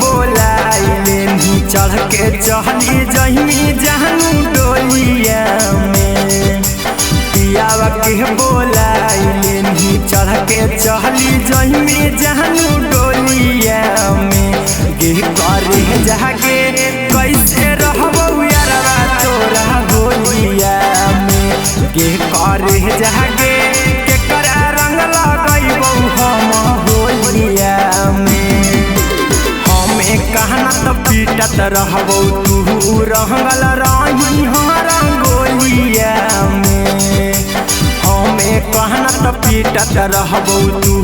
बोलाइले चढ़ के चहली जही जानू डोलिया में। पियावा के बोलाइले चढ़ के चहली जही जानू डोलिया में। गे करे जाके कैसे रहबौ यारवा तोरा होलिया में। गे करे जाके केकरा रंग लगैबौ हम होलिया में। हमें कहना तो पीटत रहबौ तू रंगल रही रंगोलिया में। हमें कहना तो पीटत रहबौ तू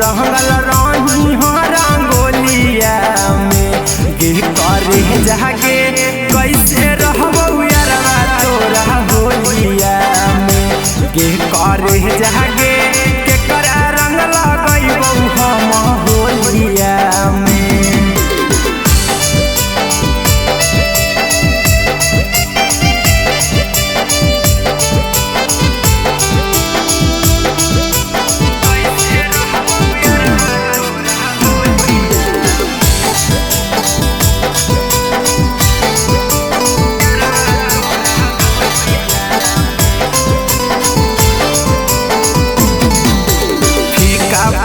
रंगल रही रंगोलिया में। गे करे जाके कैसे रहबौ यारवा तोरा होलिया में। गे करे जाके केकरा रंग लगैबौ हम होलिया में।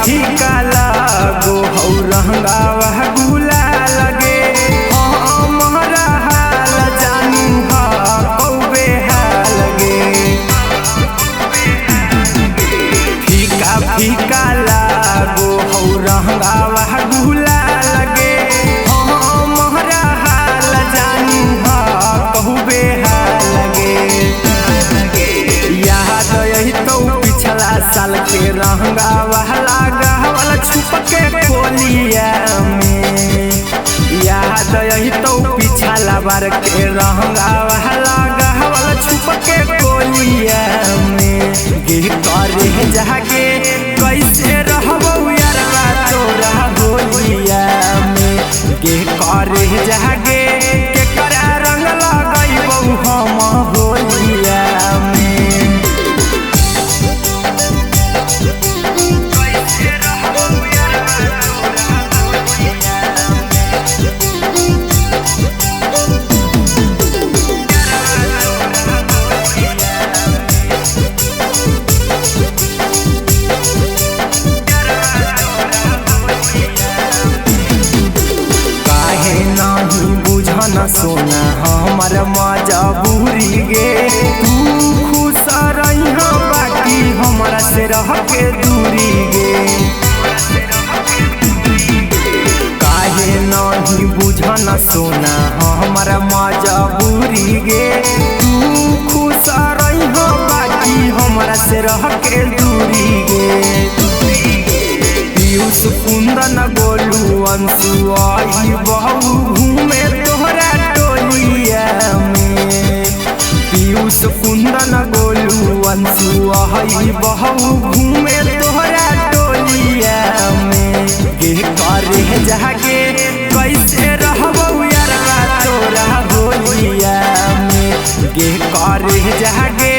फीका लागो हौ रंगावा गुला लगे हमारा हाल जानू हा कौबे हाल गे। फीका लागो हौ रंगावा गुला लगे हमारा हाल जानू हा कौबे हाल गे। याद यही तो पिछला साल के रंगावा लगावल छुप के खोलिया में। याद यही तो पिछला बार के रंगावा लगावल छुप के खोलिया में। गे करे जाके कैसे रहबौ यारवा तोरा होलिया में। गे करे जाके केकरा रंग लगैबौ हम होलिया में। न सोना हमर मजबूरी गे तू खुश रही बाकी हमरा से रह के दूरी गे। काहे नहीं बुझन सोना हमर मजबूरी गे तू खुश रही बाकी हमरा से रह के दूरी गे। पीयूष कुंदन गोलू अंशु आई बहु घूमे तोहरा टोलिया में। पीयूष कुंदन गोलू अंशु आई बहु घूमे तोहरा टोलिया में। गे करे जाके कैसे रहबौ यारवा तोरा होलिया में। गे करे जाके